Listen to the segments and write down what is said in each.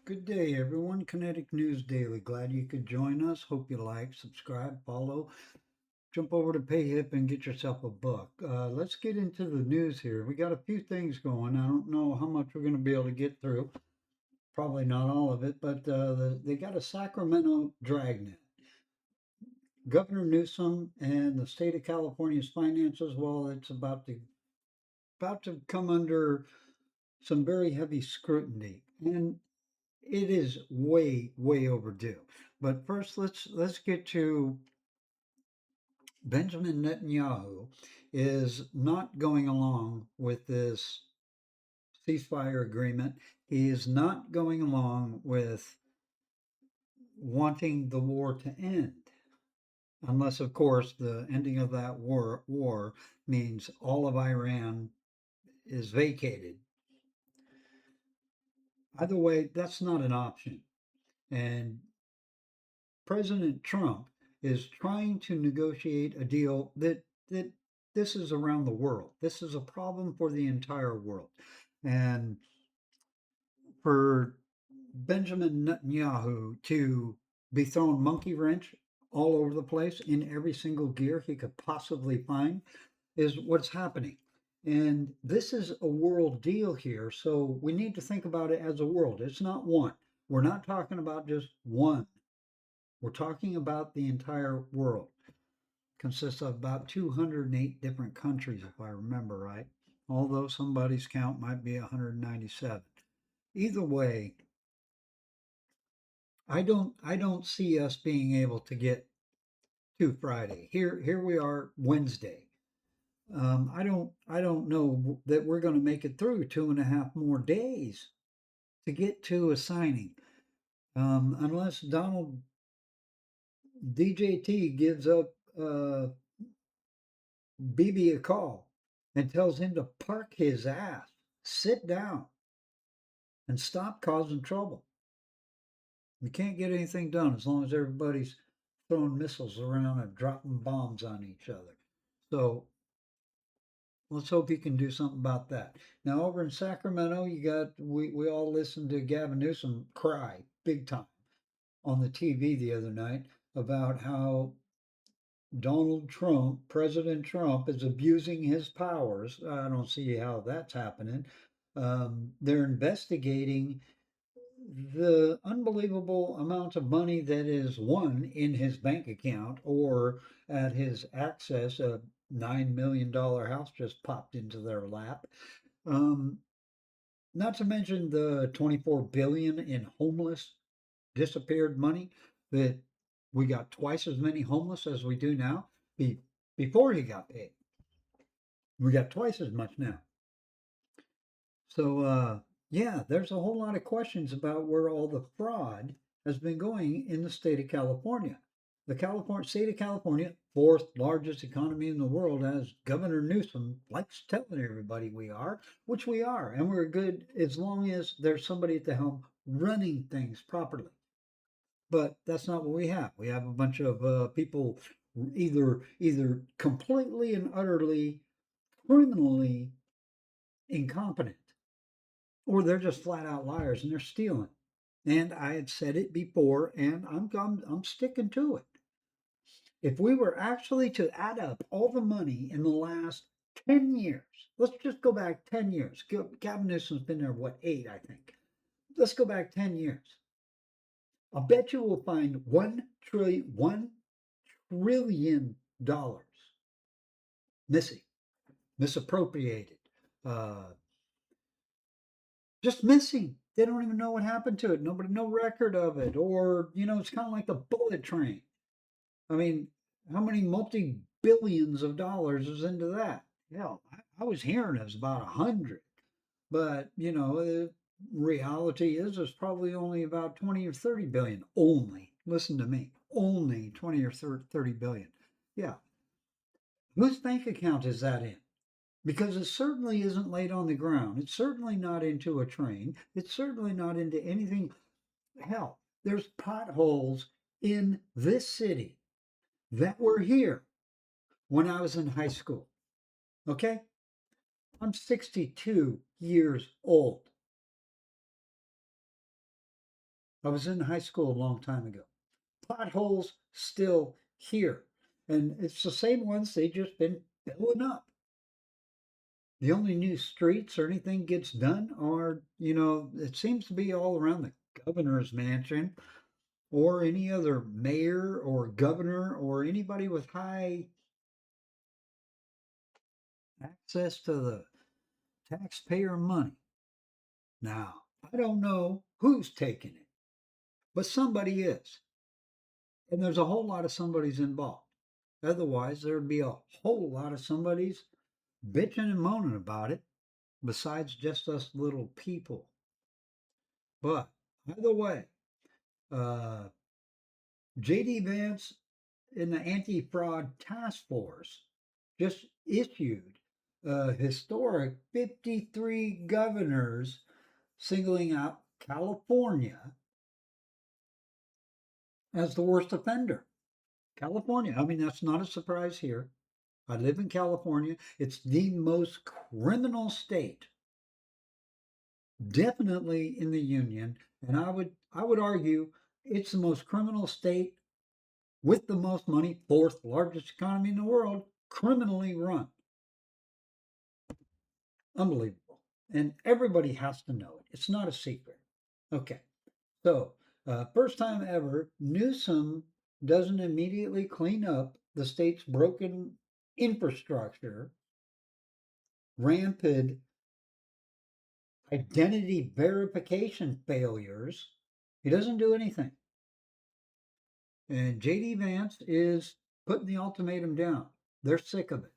Good day, everyone. Kinetic News Daily. Glad you could join us. Hope you like, subscribe, follow. Jump over to PayHip and get yourself a book. Let's get into the news here. We got a few things going. I don't know how much we're going to be able to get through. Probably not all of it, but they got a Sacramento dragnet. Governor Newsom and the state of California's finances, well, it's about to come under some very heavy scrutiny. And it is way, way overdue. But first, let's get to Benjamin Netanyahu is not going along with this ceasefire agreement. He is not going along with wanting the war to end, unless, of course, the ending of that war means all of Iran is vacated. Either way, that's not an option. And President Trump is trying to negotiate a deal that this is around the world. This is a problem for the entire world. And for Benjamin Netanyahu to be throwing monkey wrench all over the place in every single gear he could possibly find is what's happening. And this is a world deal here. So we need to think about it as a world. It's not one. We're not talking about just one. We're talking about the entire world. Consists of about 208 different countries, if I remember right. Although somebody's count might be 197. Either way, I don't see us being able to get to Friday. Here we are Wednesday. I don't know that we're going to make it through 2.5 more days to get to a signing, unless Donald DJT gives up BB a call and tells him to park his ass, sit down, and stop causing trouble. We can't get anything done as long as everybody's throwing missiles around and dropping bombs on each other. So let's hope he can do something about that. Now over in Sacramento, we all listened to Gavin Newsom cry big time on the TV the other night about how Donald Trump, President Trump, is abusing his powers. I don't see how that's happening. They're investigating the unbelievable amount of money that is one in his bank account or at his access. A $9 million house just popped into their lap. Um, Not to mention the 24 billion in homeless disappeared money that we got twice as many homeless as we do now before he got paid. We got twice as much now. So, yeah, there's a whole lot of questions about where all the fraud has been going in the state of California. The California state of California, fourth largest economy in the world, as Governor Newsom likes telling everybody we are, which we are, and we're good as long as there's somebody at the helm running things properly. But that's not what we have. We have a bunch of people either completely and utterly criminally incompetent, or they're just flat out liars and they're stealing. And I had said it before, and I'm sticking to it. If we were actually to add up all the money in the last 10 years, let's just go back 10 years. Gavin Newsom's been there, what, 8, I think. Let's go back 10 years. I bet you will find $1 trillion missing, misappropriated, uh, just missing. They don't even know what happened to it. Nobody, no record of it. Or, it's kind of like the bullet train. I mean, how many multi billions of dollars is into that? Hell, I was hearing it was about 100. But, the reality is it's probably only about 20 or 30 billion. Only. Listen to me. Only 20 or 30 billion. Yeah. Whose bank account is that in? Because it certainly isn't laid on the ground. It's certainly not into a train. It's certainly not into anything. Hell, there's potholes in this city that were here when I was in high school. Okay? I'm 62 years old. I was in high school a long time ago. Potholes still here. And it's the same ones they just been filling up. The only new streets or anything gets done are, it seems to be all around the governor's mansion or any other mayor or governor or anybody with high access to the taxpayer money. Now, I don't know who's taking it, but somebody is. And there's a whole lot of somebody's involved. Otherwise, there'd be a whole lot of somebody's bitching and moaning about it, besides just us little people. But either way, uh, J.D.Vance in the anti-fraud task force just issued a historic 53 governors singling out California as the worst offender. California, I mean, that's not a surprise here. I live in California. It's the most criminal state, definitely in the union, and I would argue it's the most criminal state with the most money, fourth largest economy in the world, criminally run. Unbelievable. And everybody has to know it. It's not a secret. Okay. So, first time ever, Newsom doesn't immediately clean up the state's broken infrastructure, rampant identity verification failures. He doesn't do anything. And J.D. Vance is putting the ultimatum down. They're sick of it.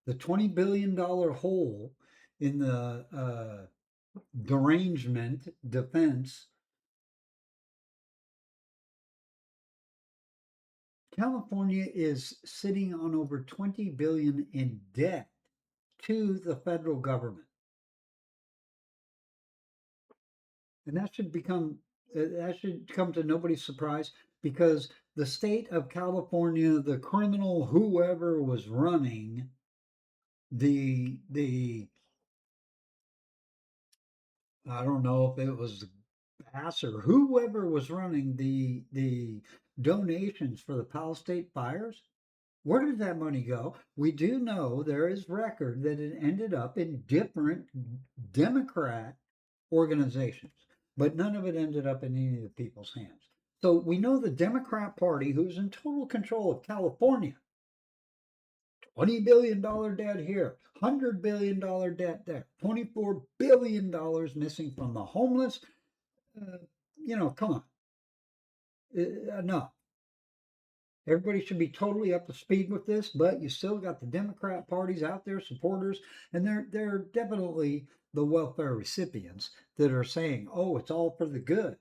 The $20 billion hole in the derangement defense. California is sitting on over 20 billion in debt to the federal government. And that should come to nobody's surprise, because the state of California, the criminal whoever was running the I don't know if it was Bass or whoever was running the donations for the Palo State fires. Where did that money go? We do know there is record that it ended up in different Democrat organizations, but none of it ended up in any of the people's hands. So we know the Democrat Party, who's in total control of California, $20 billion debt here, $100 billion debt there, $24 billion missing from the homeless. Uh, come on. No, everybody should be totally up to speed with this, but you still got the Democrat parties out there, supporters, and they're definitely the welfare recipients that are saying, "Oh, it's all for the good."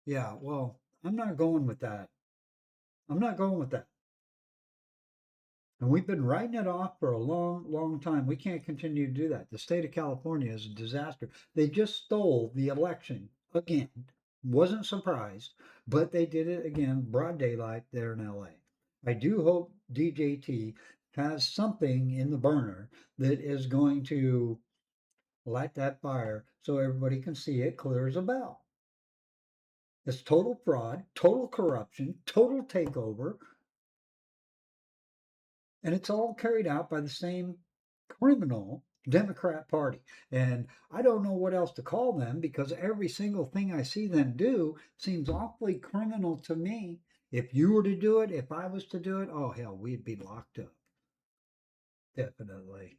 Yeah, well, I'm not going with that. I'm not going with that. And we've been writing it off for a long, long time. We can't continue to do that. The state of California is a disaster. They just stole the election again. Wasn't surprised, but they did it again, broad daylight there in LA. I do hope DJT has something in the burner that is going to light that fire so everybody can see it clear as a bell. It's total fraud, total corruption, total takeover, and it's all carried out by the same criminal Democrat Party. And I don't know what else to call them, because every single thing I see them do seems awfully criminal to me. If you were to do it, if I was to do it, oh hell, we'd be locked up. Definitely.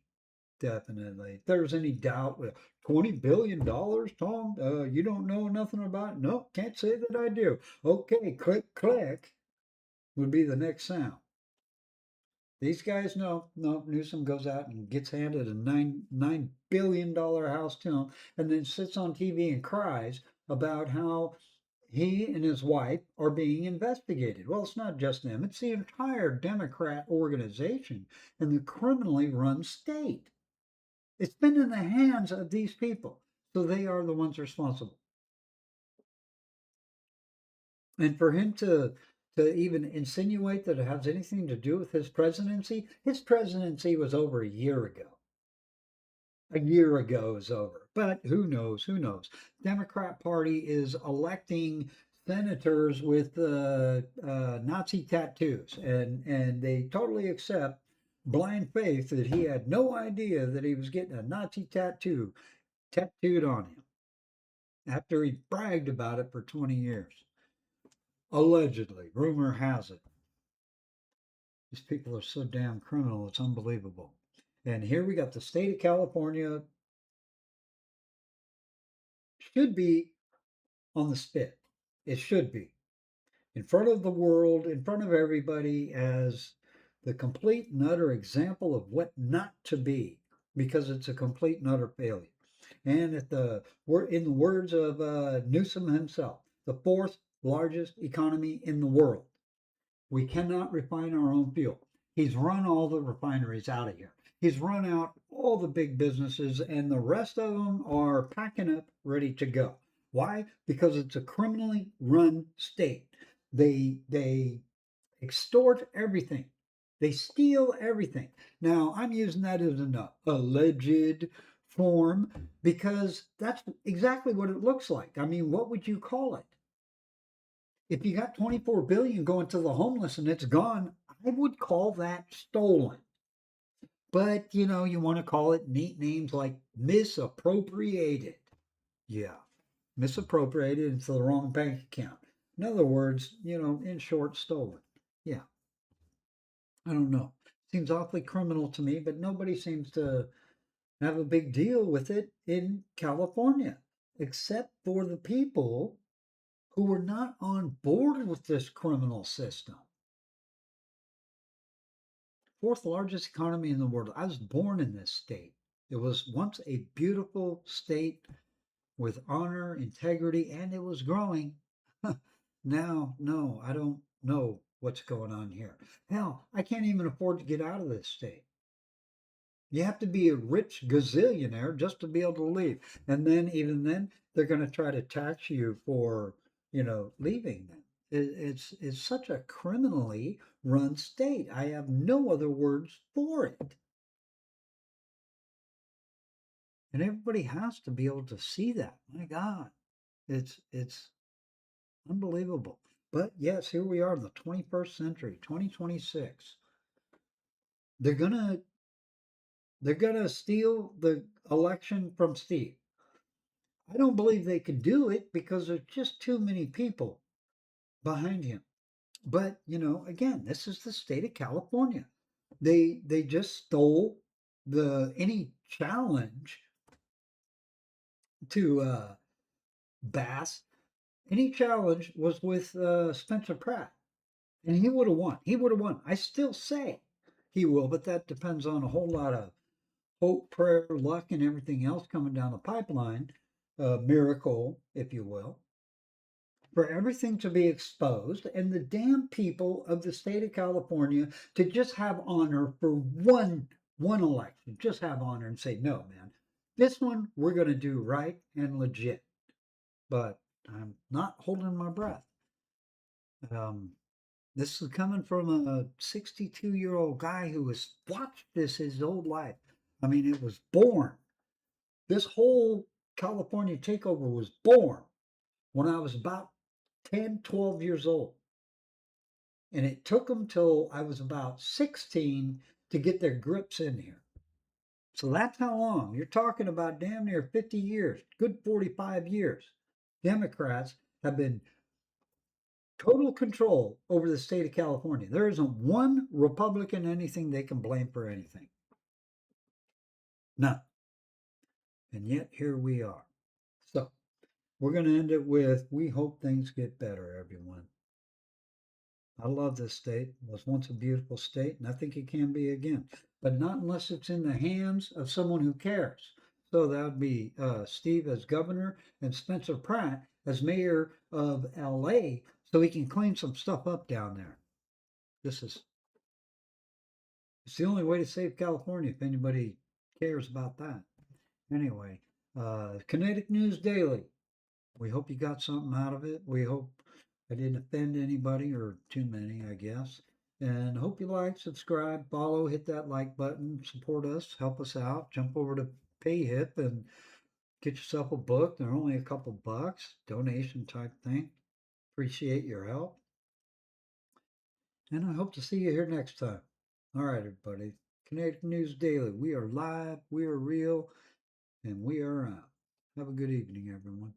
Definitely. If there's any doubt, $20 billion, Tom, you don't know nothing about it? No, can't say that I do. Okay, click, click would be the next sound. These guys know. No, Newsom goes out and gets handed a $9 billion house to him, and then sits on TV and cries about how he and his wife are being investigated. Well, it's not just them; it's the entire Democrat organization and the criminally run state. It's been in the hands of these people, so they are the ones responsible. And for him to even insinuate that it has anything to do with his presidency was over a year ago. A year ago is over. But who knows? Who knows? Democrat Party is electing senators with Nazi tattoos, and they totally accept blind faith that he had no idea that he was getting a Nazi tattooed on him after he bragged about it for 20 years. Allegedly, rumor has it. These people are so damn criminal, it's unbelievable. And here we got the state of California should be on the spit. It should be in front of the world, in front of everybody, as the complete and utter example of what not to be, because it's a complete and utter failure. And in the words of Newsom himself, the fourth largest economy in the world. We cannot refine our own fuel. He's run all the refineries out of here. He's run out all the big businesses, and the rest of them are packing up, ready to go. Why? Because it's a criminally run state. They extort everything. They steal everything. Now, I'm using that as an alleged form because that's exactly what it looks like. I mean, what would you call it? If you got 24 billion going to the homeless and it's gone, I would call that stolen. But you want to call it neat names like misappropriated. Yeah, misappropriated into the wrong bank account. In other words, in short, stolen. Yeah, I don't know. Seems awfully criminal to me, but nobody seems to have a big deal with it in California, except for the people who were not on board with this criminal system. Fourth largest economy in the world. I was born in this state. It was once a beautiful state with honor, integrity, and it was growing. Now, no, I don't know what's going on here. Hell, I can't even afford to get out of this state. You have to be a rich gazillionaire just to be able to leave. And then, even then, they're going to try to tax you for, leaving them. It's such a criminally run state. I have no other words for it. And everybody has to be able to see that. My God, it's unbelievable. But yes, here we are in the 21st century, 2026. They're gonna they're gonna steal the election from Steve. I don't believe they could do it because there's just too many people behind him. But again, this is the state of California. They just stole the any challenge to Bass. Any challenge was with Spencer Pratt, and he would have won. He would have won. I still say he will, but that depends on a whole lot of hope, prayer, luck, and everything else coming down the pipeline. Miracle, if you will, for everything to be exposed and the damn people of the state of California to just have honor for one election, just have honor and say, no, man, this one we're going to do right and legit. But I'm not holding my breath. Um, this is coming from a 62-year-old guy who has watched this his whole life. I mean, it was born. This whole California takeover was born when I was about 10, 12 years old. And it took them till I was about 16 to get their grips in here. So that's how long. You're talking about damn near 50 years, good 45 years. Democrats have been total control over the state of California. There isn't one Republican anything they can blame for anything. None. And yet here we are. So we're going to end it with we hope things get better, everyone. I love this state. It was once a beautiful state, and I think it can be again, but not unless it's in the hands of someone who cares. So that would be Steve as governor and Spencer Pratt as mayor of LA, so he can clean some stuff up down there. This is it's the only way to save California if anybody cares about that. Anyway, Kinetic News Daily. We hope you got something out of it. We hope I didn't offend anybody or too many, I guess. And hope you like, subscribe, follow, hit that like button, support us, help us out. Jump over to PayHip and Get yourself a book. They're only a couple bucks, donation type thing. Appreciate your help. And I hope to see you here next time. All right, everybody. Kinetic News Daily. We are live, we are real, and we are out. Have a good evening, everyone.